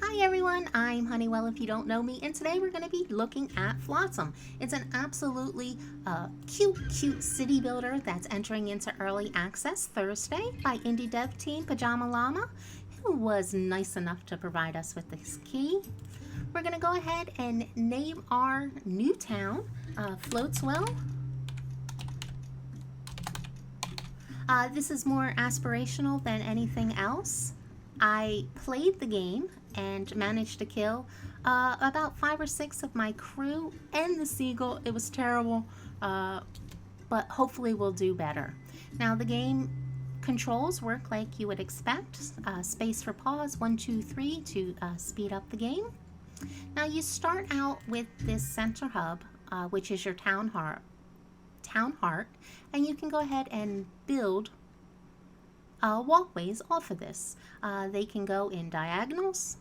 Hi everyone, I'm Honeywell if you don't know me, and today we're going to be looking at Flotsam. It's an absolutely cute city builder that's entering into early access Thursday by indie dev team Pajama Llama, who was nice enough to provide us with this key. We're going to go ahead and name our new town Flotswell. This is more aspirational than anything else. I played the game and managed to kill about 5 or 6 of my crew and the seagull. It was terrible, but hopefully we'll do better. Now the game controls work like you would expect. Space for pause, 1, 2, 3 to speed up the game. Now you start out with this center hub, which is your town heart, and you can go ahead and build walkways off of this. They can go in diagonals,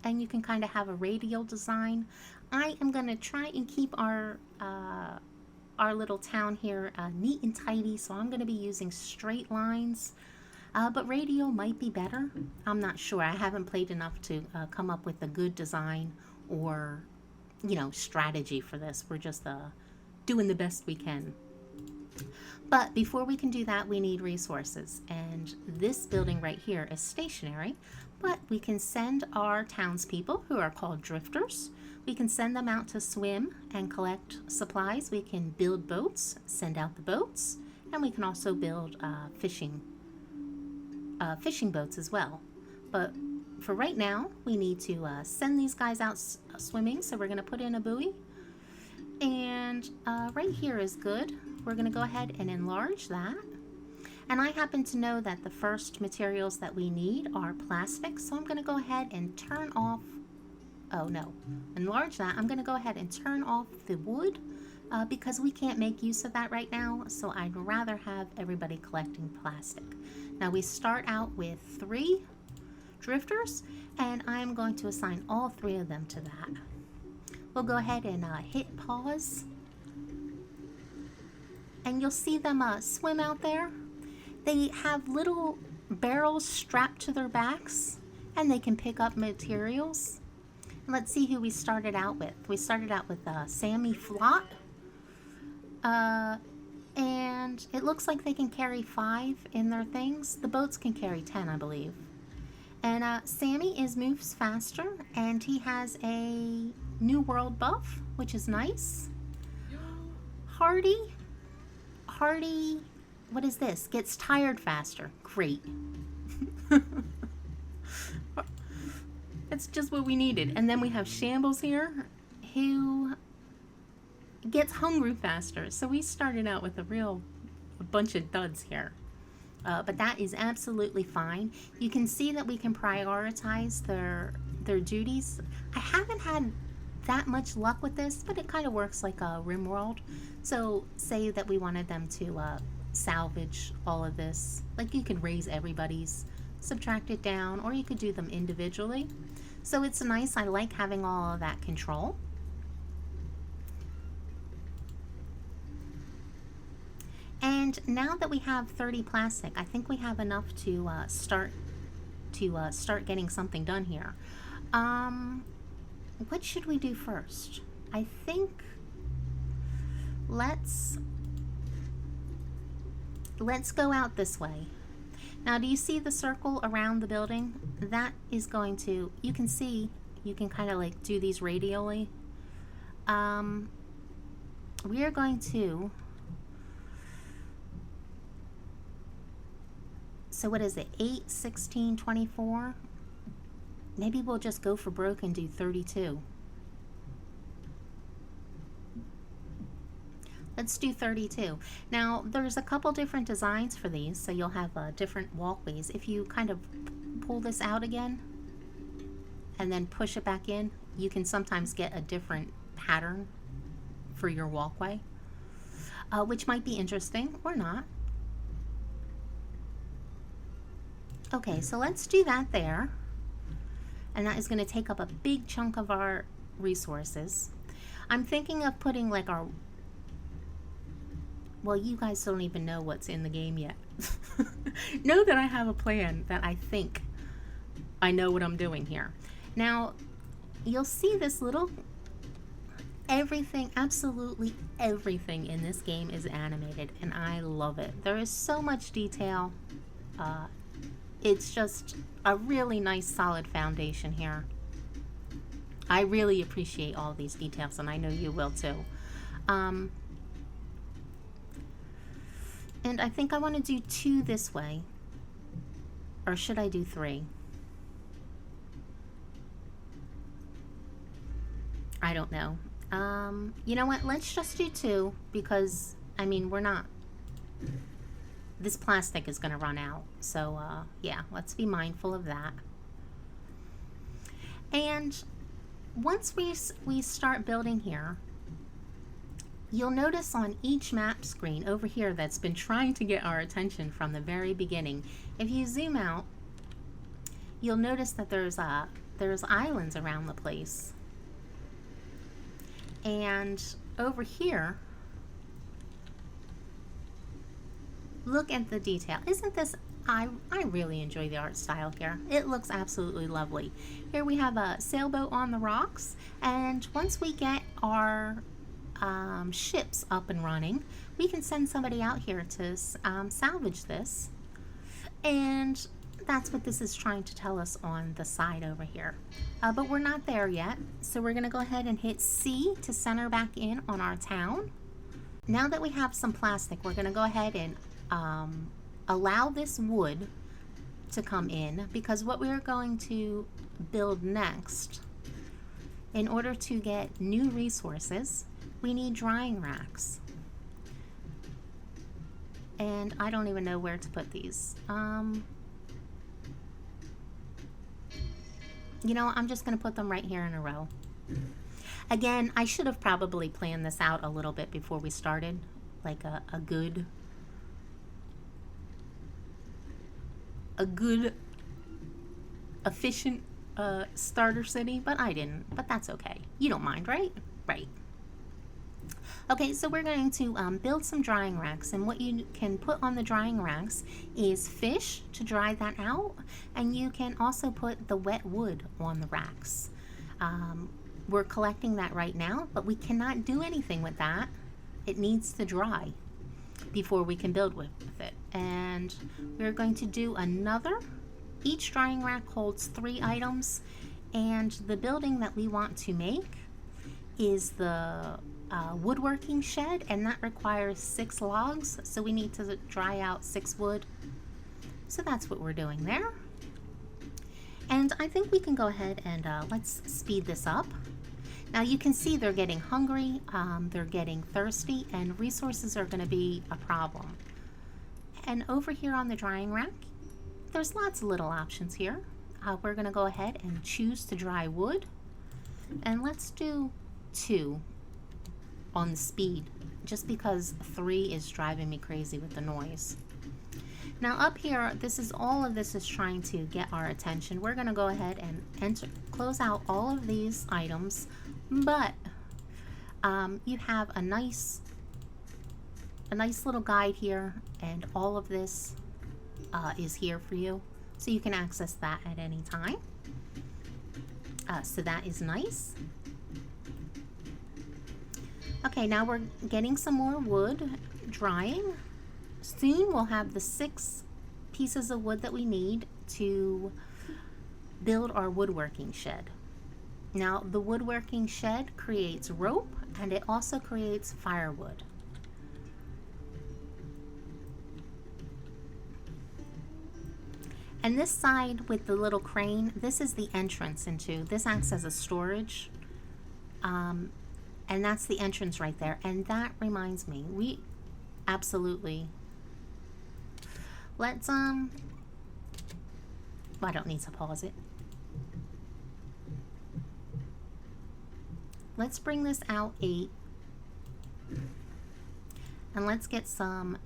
and you can kind of have a radial design. I am going to try and keep our little town here neat and tidy, so I'm going to be using straight lines, but radial might be better. I'm not sure. I haven't played enough to come up with a good design or, strategy for this. We're just doing the best we can. But before we can do that, we need resources, and this building right here is stationary, but we can send our townspeople, who are called drifters. We can send them out to swim and collect supplies. We can build boats, send out the boats, and we can also build fishing boats as well. But for right now, we need to send these guys out swimming, so we're going to put in a buoy. And right here is good. We're going to go ahead and enlarge that. And I happen to know that the first materials that we need are plastic, so I'm going to go ahead and turn off, enlarge that. I'm going to go ahead and turn off the wood because we can't make use of that right now, so I'd rather have everybody collecting plastic. Now we start out with 3 drifters, and I'm going to assign all 3 of them to that. We'll go ahead and hit pause, and you'll see them swim out there. They have little barrels strapped to their backs, and they can pick up materials. Let's see who we started out with. We started out with Sammy Flot, and it looks like they can carry 5 in their things. The boats can carry 10, I believe. And Sammy moves faster, and he has a New World buff, which is nice. Hardy, what is this? Gets tired faster. Great. That's just what we needed. And then we have Shambles here, who gets hungry faster. So we started out with a bunch of duds here. But that is absolutely fine. You can see that we can prioritize their duties. I haven't had that much luck with this, but it kind of works like a RimWorld. So say that we wanted them to salvage all of this. Like, you could raise everybody's, subtract it down, or you could do them individually. So it's nice. I like having all of that control. And now that we have 30 plastic, I think we have enough to start getting something done here. What should we do first? I think let's go out this way. Now, do you see the circle around the building? That is going to, you can see, you can kind of like do these radially. We are going to, so what is it, 8, 16, 24? Maybe we'll just go for broke and do 32. Let's do 32. Now, there's a couple different designs for these, so you'll have different walkways. If you kind of pull this out again and then push it back in, you can sometimes get a different pattern for your walkway, which might be interesting or not. Okay, so let's do that there. And that is going to take up a big chunk of our resources. I'm thinking of putting like our, well, you guys don't even know what's in the game yet. Know that I have a plan that I think I know what I'm doing here. Now, you'll see this little, everything, absolutely everything in this game is animated, and I love it. There is so much detail. It's just a really nice solid foundation here. I really appreciate all these details, and I know you will too. And I think I want to do 2 this way. Or should I do 3? I don't know. You know what? Let's just do 2 because, I mean, we're not... This plastic is going to run out. So, yeah, let's be mindful of that. And once we start building here, you'll notice on each map screen over here that's been trying to get our attention from the very beginning. If you zoom out, you'll notice that there's islands around the place. And over here, look at the detail. Isn't this, I really enjoy the art style here. It looks absolutely lovely. Here we have a sailboat on the rocks, and once we get our ships up and running, we can send somebody out here to salvage this. And that's what this is trying to tell us on the side over here. But we're not there yet, so we're going to go ahead and hit C to center back in on our town. Now that we have some plastic, we're going to go ahead and allow this wood to come in, because what we're going to build next, in order to get new resources, we need drying racks. And I don't even know where to put these. You know, I'm just going to put them right here in a row. Again, I should have probably planned this out a little bit before we started, like a good efficient starter city, but I didn't. But that's okay. You don't mind, right? Right. Okay, so we're going to build some drying racks, and what you can put on the drying racks is fish to dry that out, and you can also put the wet wood on the racks. We're collecting that right now, but we cannot do anything with that. It needs to dry before we can build with it. And we're going to do another. Each drying rack holds 3 items, and the building that we want to make is the woodworking shed, and that requires 6 logs, so we need to dry out 6 wood. So that's what we're doing there. And I think we can go ahead and let's speed this up. Now you can see they're getting hungry, they're getting thirsty, and resources are going to be a problem. And over here on the drying rack, there's lots of little options here. We're going to go ahead and choose to dry wood, and let's do 2 on the speed, just because 3 is driving me crazy with the noise. Now up here, all of this is trying to get our attention. We're going to go ahead and close out all of these items, but you have a nice little guide here, and all of this is here for you, so you can access that at any time. So that is nice. Okay, now we're getting some more wood drying. Soon we'll have the 6 pieces of wood that we need to build our woodworking shed. Now, the woodworking shed creates rope, and it also creates firewood. And this side with the little crane, this is the entrance into, this acts as a storage. And that's the entrance right there. And that reminds me, we absolutely, let's, I don't need to pause it. Let's bring this out 8. And let's get some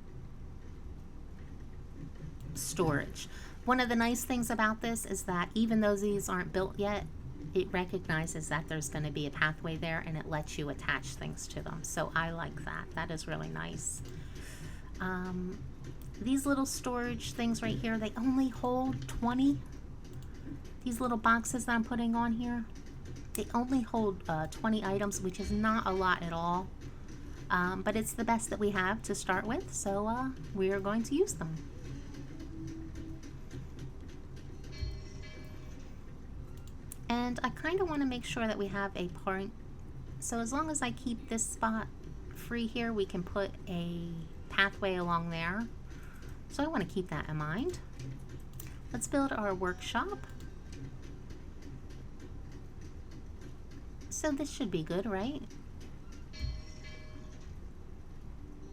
storage. One of the nice things about this is that even though these aren't built yet, it recognizes that there's going to be a pathway there, and it lets you attach things to them. So I like that. That is really nice. These little storage things right here, they only hold 20. These little boxes that I'm putting on here, they only hold 20 items, which is not a lot at all. But it's the best that we have to start with, so we are going to use them. And I kind of want to make sure that we have a point. So as long as I keep this spot free here, we can put a pathway along there. So I want to keep that in mind. Let's build our workshop. So this should be good, right?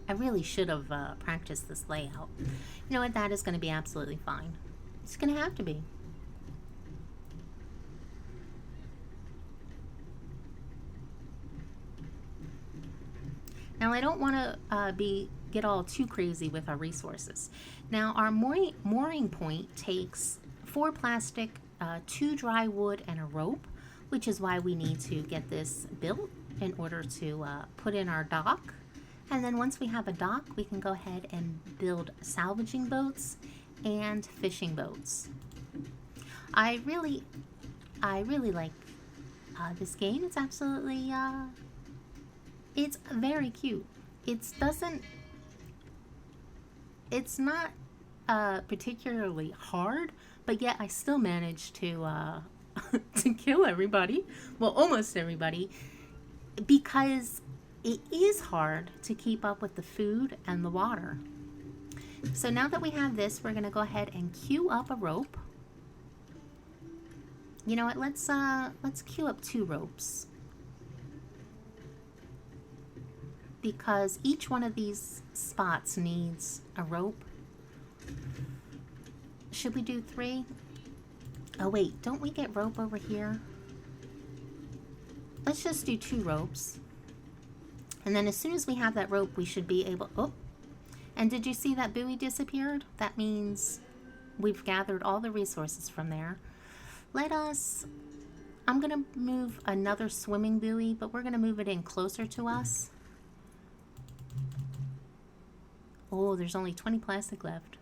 I really should have practiced this layout. You know what? That is going to be absolutely fine. It's going to have to be. Now I don't want to get all too crazy with our resources. Now our mooring point takes 4 plastic, 2 dry wood, and a rope, which is why we need to get this built in order to put in our dock. And then once we have a dock, we can go ahead and build salvaging boats and fishing boats. I really like this game. It's absolutely it's very cute. It's not particularly hard, but yet I still managed to to kill everybody. Well, almost everybody, because it is hard to keep up with the food and the water. So now that we have this, we're going to go ahead and queue up a rope. You know what? Let's queue up 2 ropes, because each one of these spots needs a rope. Should we do 3? Oh wait, don't we get rope over here? Let's just do 2 ropes. And then as soon as we have that rope, we should be able... Oh, and did you see that buoy disappeared? That means we've gathered all the resources from there. I'm going to move another swimming buoy, but we're going to move it in closer to us. Oh, there's only 20 plastic left.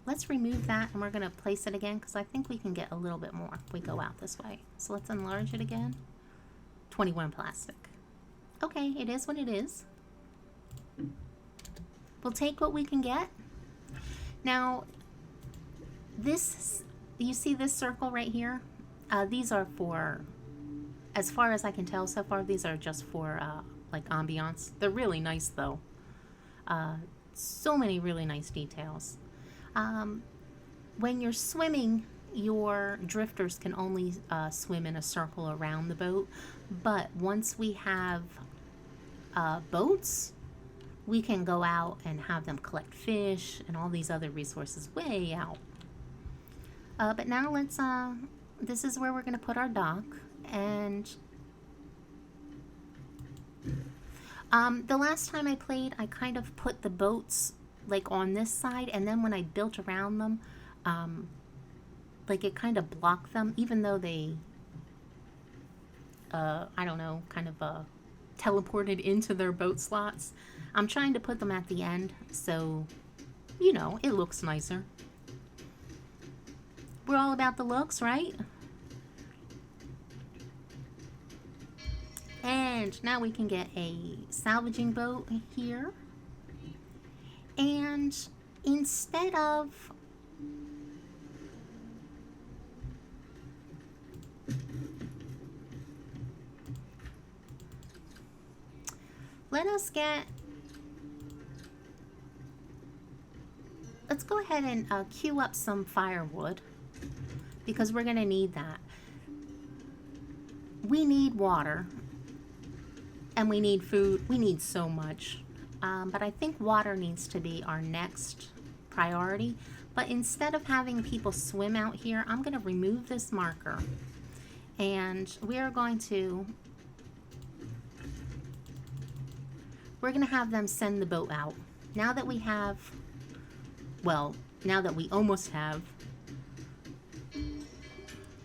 Let's remove that, and we're going to place it again, because I think we can get a little bit more if we go out this way. So let's enlarge it again. 21 plastic. Okay, it is what it is. We'll take what we can get. Now, you see this circle right here? These are for, as far as I can tell so far, these are just for like ambiance. They're really nice though. So many really nice details. When you're swimming, your drifters can only swim in a circle around the boat, but once we have boats, we can go out and have them collect fish and all these other resources way out. But now let's, this is where we're going to put our dock, and the last time I played, I kind of put the boats like on this side, and then when I built around them, like it kind of blocked them, even though they, I don't know, kind of teleported into their boat slots. I'm trying to put them at the end, so, you know, it looks nicer. We're all about the looks, right? And now we can get a salvaging boat here. And instead of... Let's go ahead and queue up some firewood, because we're going to need that. We need water, and we need food. We need so much. But I think water needs to be our next priority. But instead of having people swim out here, I'm going to remove this marker. And we're going to have them send the boat out. Now that we have, well, now that we almost have,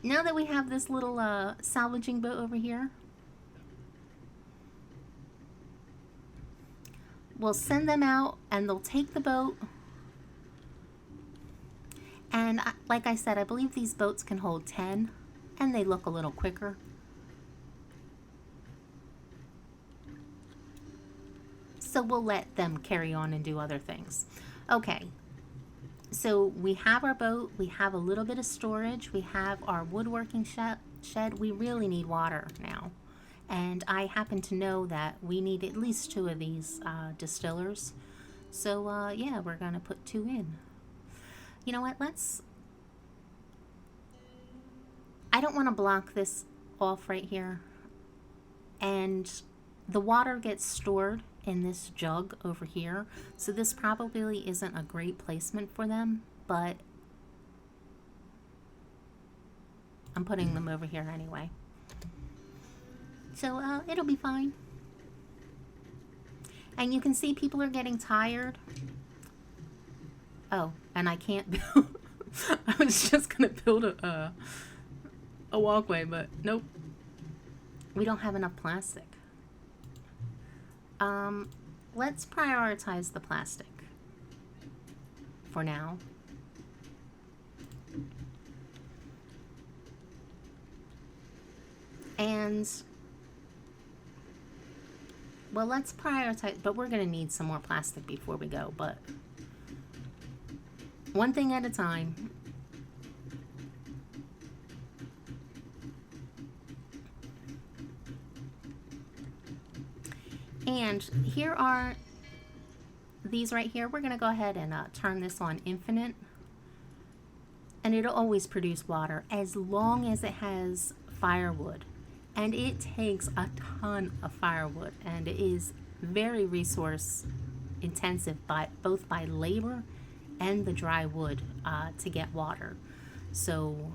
now that we have this little salvaging boat over here, we'll send them out and they'll take the boat And like I said, I believe these boats can hold 10, and they look a little quicker. So we'll let them carry on and do other things. Okay, so we have our boat, we have a little bit of storage, we have our woodworking shed. We really need water now. And I happen to know that we need at least 2 of these distillers. So yeah, we're gonna put 2 in. You know what, I don't want to block this off right here. And the water gets stored in this jug over here. So this probably isn't a great placement for them, but I'm putting them over here anyway. So it'll be fine. And you can see people are getting tired. Oh, and I can't build. I was just gonna build a walkway, but nope. We don't have enough plastic. Let's prioritize the plastic for now. And well, let's prioritize, but we're gonna need some more plastic before we go, but one thing at a time. And here are these right here. We're going to go ahead and turn this on infinite. And it'll always produce water as long as it has firewood. And it takes a ton of firewood. And it is very resource intensive, both by labor and the dry wood to get water. So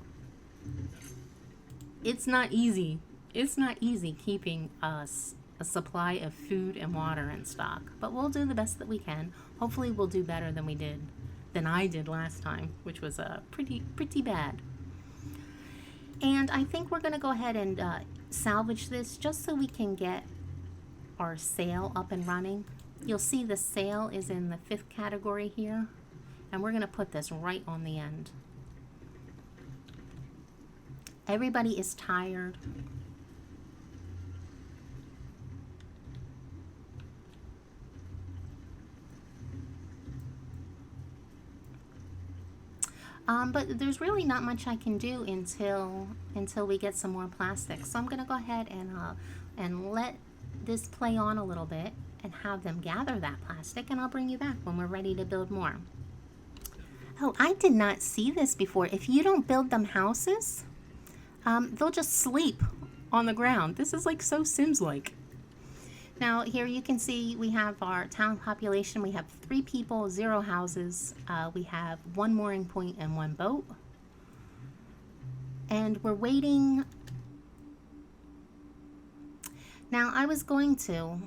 it's not easy. It's not easy keeping us a supply of food and water in stock, but we'll do the best that we can. Hopefully we'll do better than I did last time, which was pretty bad. And I think we're going to go ahead and salvage this just so we can get our sail up and running. You'll see the sail is in the 5th category here, and we're going to put this right on the end. Everybody is tired. But there's really not much I can do until we get some more plastic. So I'm going to go ahead and let this play on a little bit and have them gather that plastic, and I'll bring you back when we're ready to build more. Oh, I did not see this before. If you don't build them houses, they'll just sleep on the ground. This is like so Sims-like. Now here you can see we have our town population. We have 3 people, 0 houses. We have 1 mooring point and 1 boat. And we're waiting. Now I was going to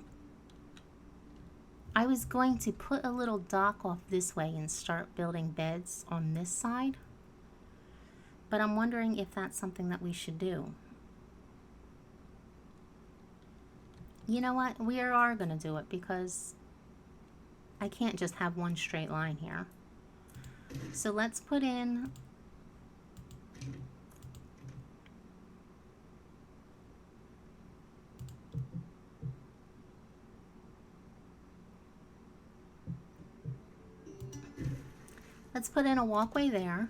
put a little dock off this way and start building beds on this side. But I'm wondering if that's something that we should do. You know what? We are going to do it because I can't just have one straight line here. So let's put in a walkway there.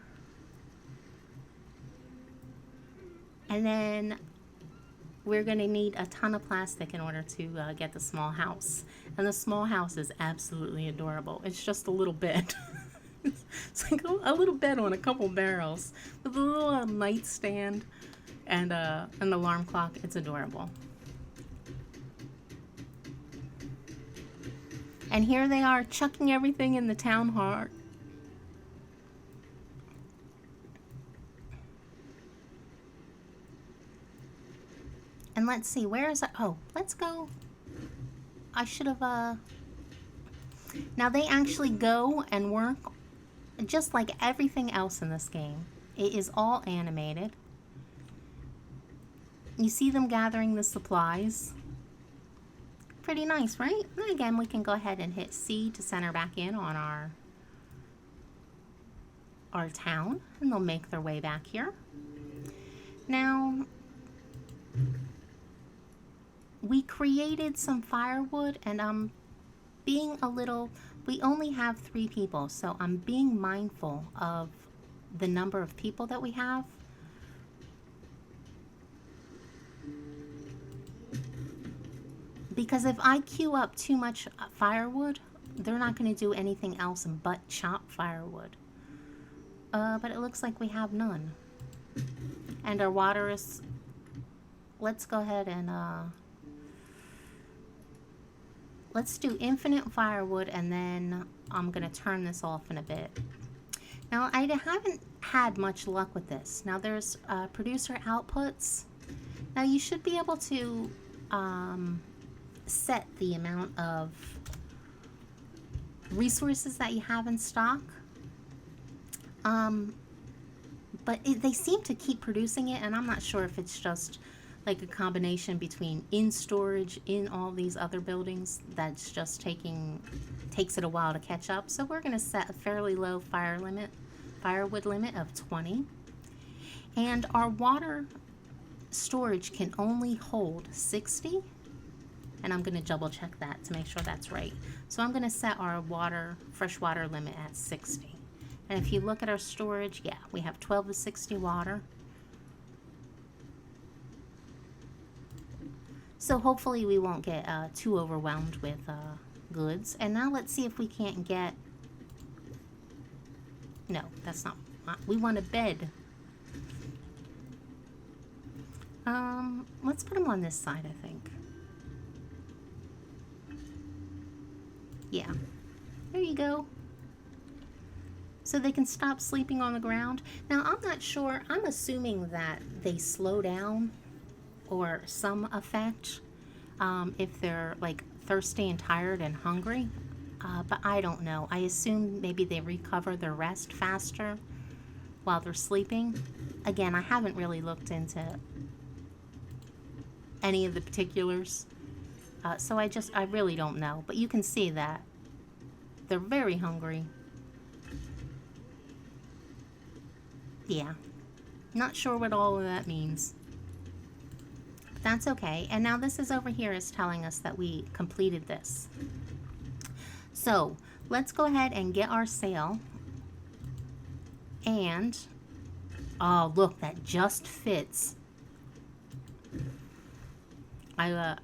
And then we're going to need a ton of plastic in order to get the small house. And the small house is absolutely adorable. It's just a little bed. It's like a little bed on a couple barrels with a little nightstand and an alarm clock. It's adorable. And here they are chucking everything in the town hall. And let's see, where is it? Oh, let's go. I should have, Now they actually go and work just like everything else in this game. It is all animated. You see them gathering the supplies. Pretty nice, right? And again, we can go ahead and hit C to center back in on our our town, and they'll make their way back here. Now, we created some firewood, and I'm being a little, we only have 3 people, so I'm being mindful of the number of people that we have. Because if I queue up too much firewood, they're not going to do anything else but chop firewood. But it looks like we have none. And our water is... Let's go ahead and... let's do infinite firewood, and then I'm going to turn this off in a bit. Now, I haven't had much luck with this. Now, there's producer outputs. Now, you should be able to set the amount of resources that you have in stock. But they seem to keep producing it, and I'm not sure if it's just like a combination between in storage in all these other buildings that's just takes it a while to catch up. So we're going to set a fairly low firewood limit of 20. And our water storage can only hold 60. And I'm going to double check that to make sure that's right. So I'm going to set our fresh water limit at 60. And if you look at our storage, yeah, we have 12 to 60 water. So hopefully we won't get too overwhelmed with goods. And now let's see if we can't get... No, that's not... We want a bed. Let's put them on this side, I think. Yeah. There you go. So they can stop sleeping on the ground. Now, I'm not sure. I'm assuming that they slow down or some effect if they're like thirsty and tired and hungry. But I don't know. I assume maybe they recover their rest faster while they're sleeping. Again, I haven't really looked into any of the particulars. So I really don't know. But you can see that they're very hungry. Yeah. Not sure what all of that means. But that's okay. And now this is over here is telling us that we completed this. So let's go ahead and get our sail. And, oh, look, that just fits. I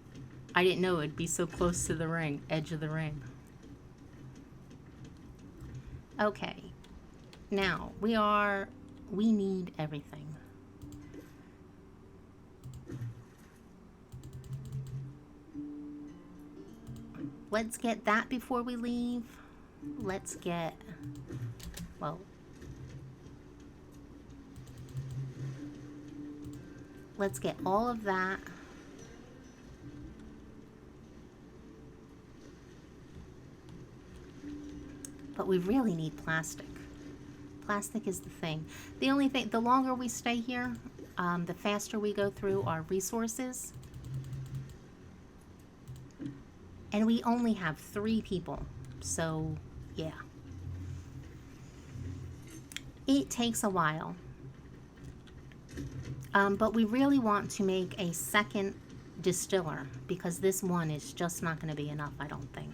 didn't know it'd be so close to the ring, edge of the ring. Okay. Now, we need everything. Let's get that before we leave. Let's get, well, let's get all of that. But we really need plastic. Plastic is the thing. The only thing, the longer we stay here, the faster we go through our resources. And we only have 3 people. So, yeah. It takes a while. But we really want to make a second distiller because this one is just not going to be enough, I don't think.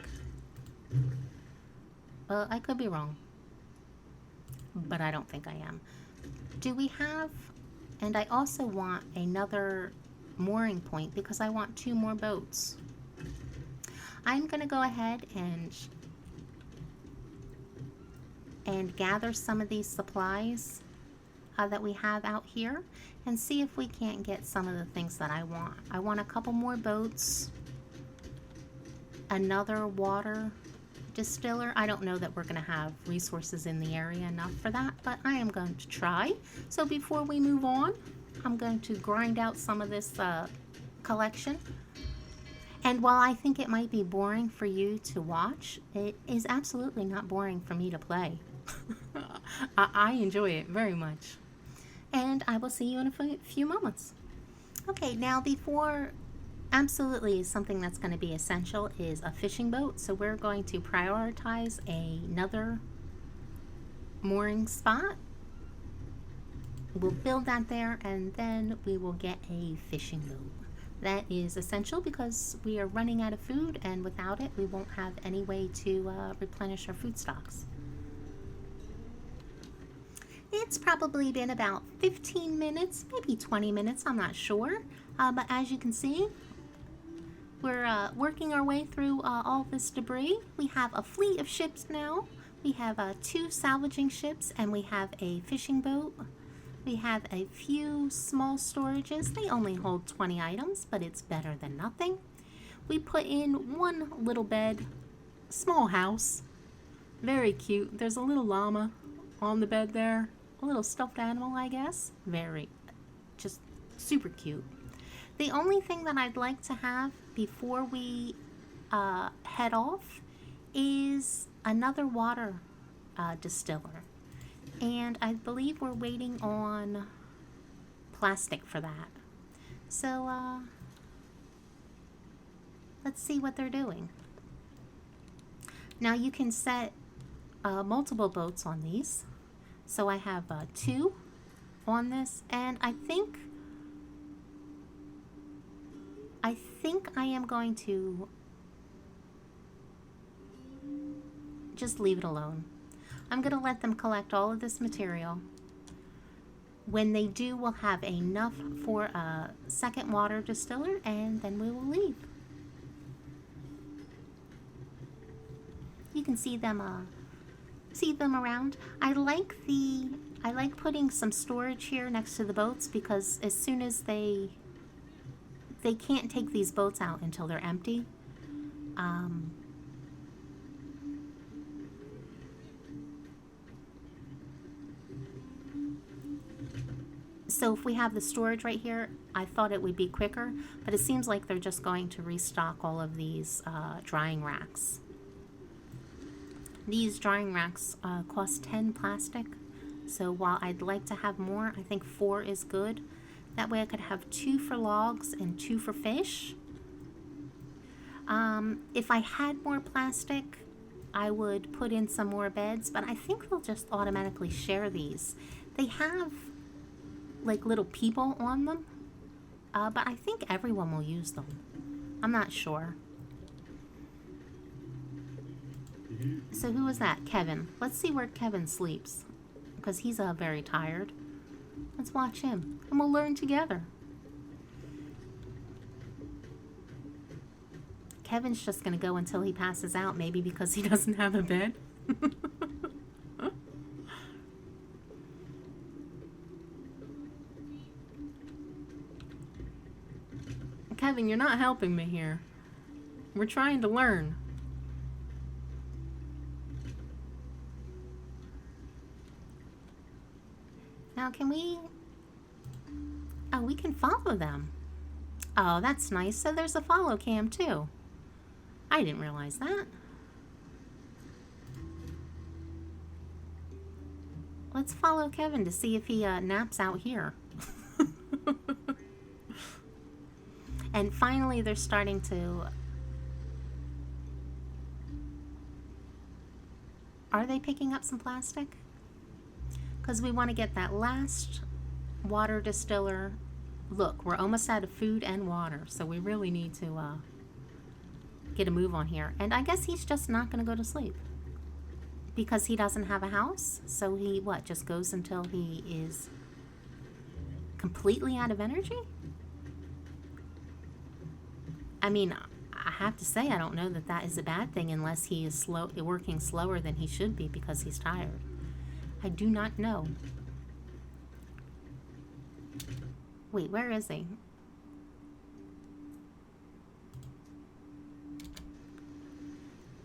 I could be wrong. But I don't think I am. Do we have... And I also want another mooring point because I want 2 more boats. I'm going to go ahead and gather some of these supplies that we have out here and see if we can't get some of the things that I want. I want a couple more boats, another water distiller. I don't know that we're going to have resources in the area enough for that, but I am going to try. So before we move on, I'm going to grind out some of this collection. And while I think it might be boring for you to watch, it is absolutely not boring for me to play. I enjoy it very much. And I will see you in a few moments. Okay, now before... Absolutely, something that's going to be essential is a fishing boat. So we're going to prioritize another mooring spot We'll build that there, and then we will get a fishing boat. That is essential because we are running out of food, and without it, we won't have any way to replenish our food stocks. It's probably been about 15 minutes, maybe 20 minutes, I'm not sure. But as you can see, we're working our way through all this debris. We have a fleet of ships now. We have 2 salvaging ships, and we have a fishing boat. We have a few small storages. They only hold 20 items, but it's better than nothing. We put in 1 little bed, small house, very cute. There's a little llama on the bed there, a little stuffed animal, I guess. Very, just super cute. The only thing that I'd like to have before we head off is another water distiller. And I believe we're waiting on plastic for that. So, let's see what they're doing. Now you can set multiple boats on these. So I have 2 on this, and I think I am going to just leave it alone. I'm going to let them collect all of this material. When they do, we'll have enough for a second water distiller, and then we will leave. You can see them around. I like putting some storage here next to the boats, because as soon as they can't take these boats out until they're empty. So if we have the storage right here, I thought it would be quicker, but it seems like they're just going to restock all of these drying racks. These drying racks cost 10 plastic, so while I'd like to have more, I think 4 is good. That way I could have 2 for logs and 2 for fish. If I had more plastic, I would put in some more beds, but I think they'll just automatically share these. They have like little people on them, but I think everyone will use them. I'm not sure. So who is that? Kevin. Let's see where Kevin sleeps, because he's very tired. Let's watch him, and we'll learn together. Kevin's just going to go until he passes out, maybe because he doesn't have a bed. Kevin, you're not helping me here. We're trying to learn. Now, can we... Oh, we can follow them. Oh, that's nice. So there's a follow cam, too. I didn't realize that. Let's follow Kevin to see if he naps out here. And finally, they're starting to... Are they picking up some plastic? Because we want to get that last water distiller. Look, we're almost out of food and water, so we really need to get a move on here. And I guess he's just not going to go to sleep, because he doesn't have a house. So he, just goes until he is completely out of energy? I mean, I have to say, I don't know that that is a bad thing, unless he is working slower than he should be because he's tired. I do not know. Wait, where is he?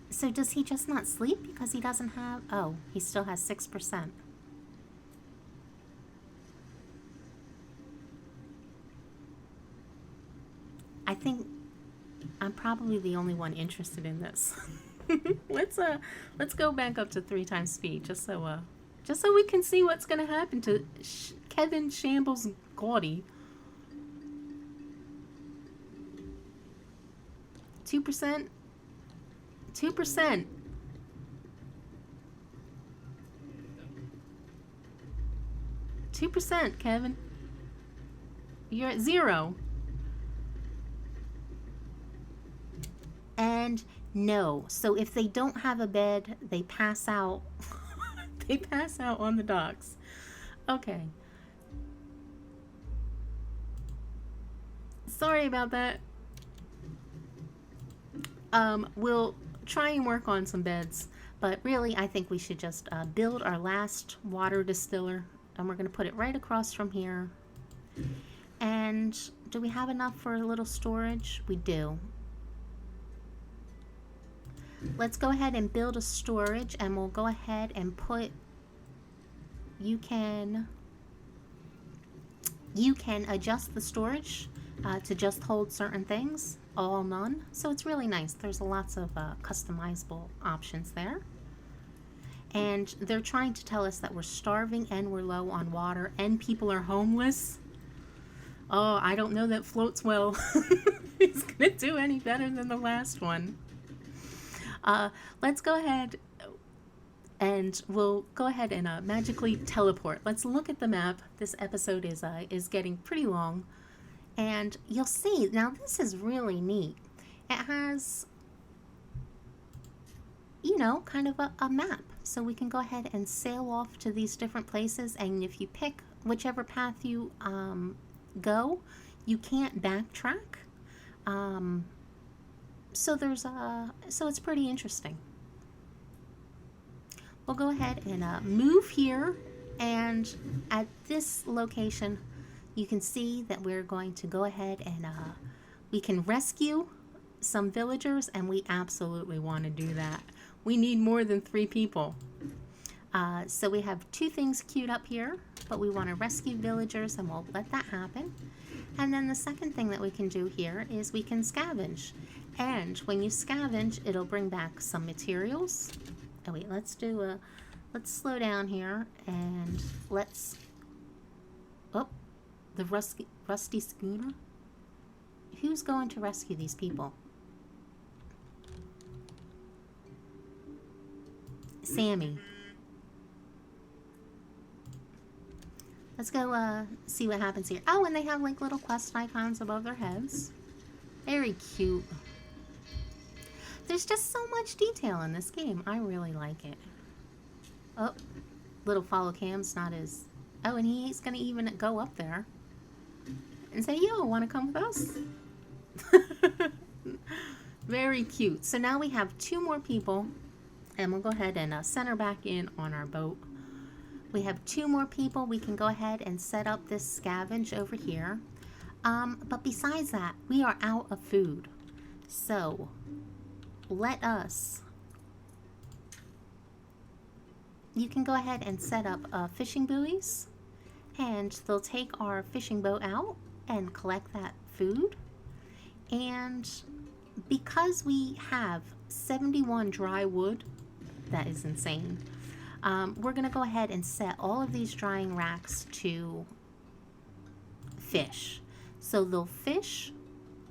So does he just not sleep because he doesn't have... Oh, he still has 6%. I think I'm probably the only one interested in this. Let's go back up to 3 times speed, just so we can see what's gonna happen to Kevin Shambles Gaudy. 2%. 2%. 2%, Kevin. You're at 0. And no. So if they don't have a bed, they pass out. They pass out on the docks. Okay. Sorry about that. We'll try and work on some beds, but really I think we should just build our last water distiller, and we're going to put it right across from here. And do we have enough for a little storage? We do. Let's go ahead and build a storage, and we'll go ahead and put, you can adjust the storage to just hold certain things, all none. So it's really nice. There's lots of customizable options there. And they're trying to tell us that we're starving and we're low on water and people are homeless. Oh, I don't know that Flotsam is going to do any better than the last one. Let's go ahead and we'll go ahead and magically teleport. Let's look at the map. This episode is getting pretty long. And you'll see, now this is really neat. It has, you know, kind of a map. So we can go ahead and sail off to these different places. And if you pick whichever path you go, you can't backtrack. So it's pretty interesting. We'll go ahead and move here. And at this location, you can see that we're going to go ahead and we can rescue some villagers, and we absolutely want to do that. We need more than 3 people. So we have 2 things queued up here, but we want to rescue villagers, and we'll let that happen. And then the second thing that we can do here is we can scavenge. And when you scavenge, it'll bring back some materials. Oh wait, let's slow down here, and let's, oh, the rusty schooner? Who's going to rescue these people? Sammy. Let's go see what happens here. Oh, and they have like little quest icons above their heads. Very cute. There's just so much detail in this game. I really like it. Oh, little follow cam's not as... Oh, and he's going to even go up there and say, yo, want to come with us? Very cute. So now we have 2 more people, and we'll go ahead and center back in on our boat. We have 2 more people. We can go ahead and set up this scavenge over here. But besides that, we are out of food. So let us... You can go ahead and set up fishing buoys, and they'll take our fishing boat out and collect that food. And because we have 71 dry wood, that is insane, we're going to go ahead and set all of these drying racks to fish. So they'll fish,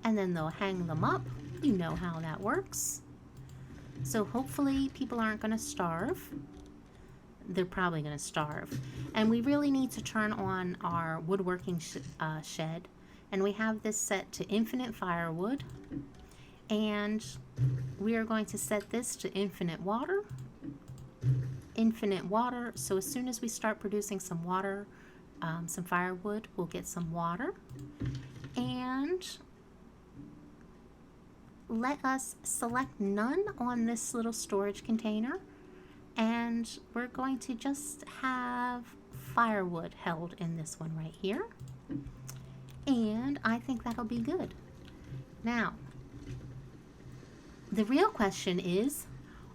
and then they'll hang them up. You know how that works. So hopefully people aren't going to starve. They're probably going to starve. And we really need to turn on our woodworking shed. And we have this set to infinite firewood. And we are going to set this to infinite water. Infinite water. So as soon as we start producing some water, some firewood, we'll get some water. And let us select none on this little storage container. And we're going to just have firewood held in this one right here. And I think that'll be good. Now, the real question is,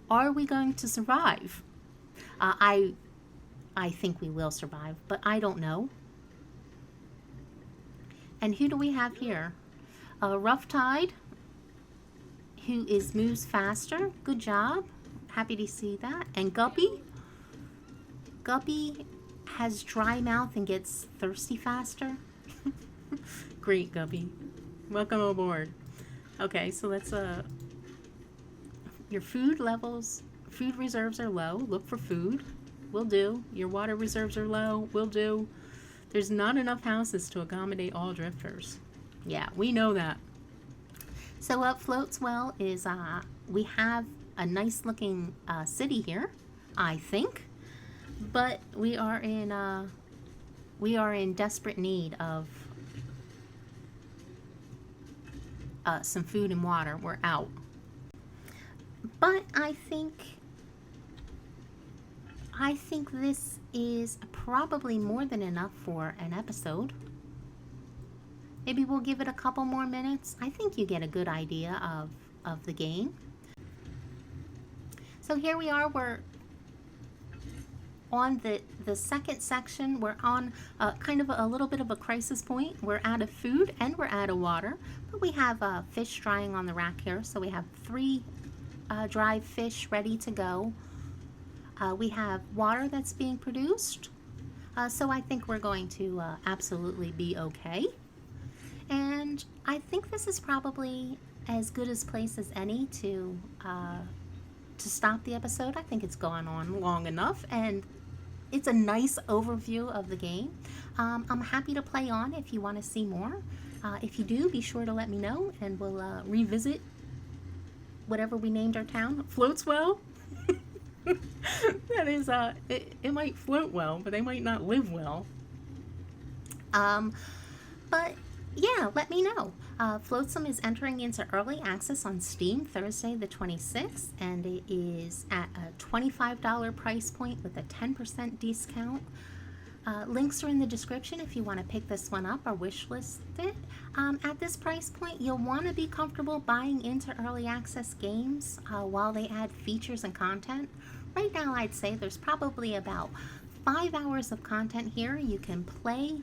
are we going to survive? I think we will survive, but I don't know. And who do we have here? Rough Tide, who moves faster. Good job. Happy to see that. And Guppy. Guppy has dry mouth and gets thirsty faster. Great, Guppy. Welcome aboard. Okay, so let's your food reserves are low. Look for food. Will do. Your water reserves are low. Will do. There's not enough houses to accommodate all drifters. Yeah, we know that. So what floats well is we have a nice looking city here, I think, but we are in desperate need of some food and water. We're out. But I think this is probably more than enough for an episode. Maybe we'll give it a couple more minutes. I think you get a good idea of the game. So here we are. We're on the second section. We're on kind of a little bit of a crisis point. We're out of food and we're out of water, but we have fish drying on the rack here. So we have 3 dried fish ready to go. We have water that's being produced. So I think we're going to absolutely be okay. And I think this is probably as good a place as any to stop the episode. I think it's gone on long enough, and it's a nice overview of the game. I'm happy to play on if you want to see more. If you do, be sure to let me know, and we'll revisit whatever we named our town. Floats well? That is, it might float well, but they might not live well. But yeah, let me know. Flotsam is entering into early access on Steam Thursday the 26th, and it is at a $25 price point with a 10% discount. Links are in the description if you want to pick this one up or wishlist it. At this price point, you'll want to be comfortable buying into early access games while they add features and content. Right now, I'd say there's probably about 5 hours of content here. You can play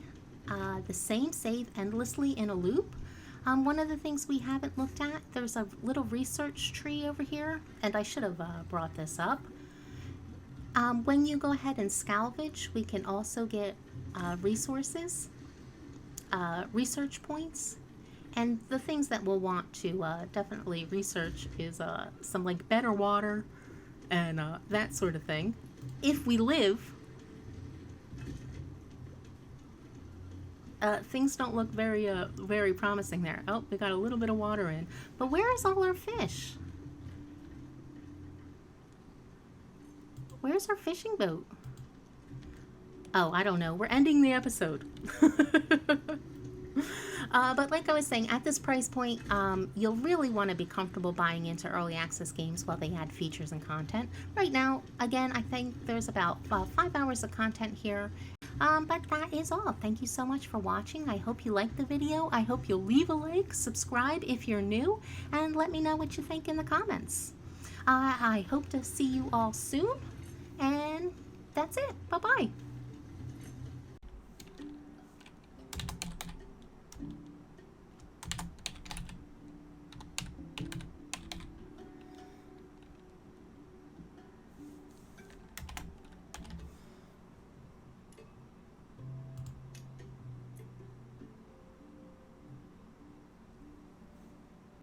the same save endlessly in a loop. One of the things we haven't looked at, there's a little research tree over here, and I should have brought this up. When you go ahead and scavenge, we can also get resources, research points, and the things that we'll want to definitely research is some like better water and that sort of thing. If we live, things don't look very promising there. Oh, we got a little bit of water in. But where is all our fish? Where's our fishing boat? Oh, I don't know. We're ending the episode. But like I was saying, at this price point, you'll really want to be comfortable buying into early access games while they add features and content. Right now, again, I think there's about 5 hours of content here. But that is all. Thank you so much for watching. I hope you liked the video. I hope you'll leave a like, subscribe if you're new, and let me know what you think in the comments. I hope to see you all soon, and that's it. Bye-bye.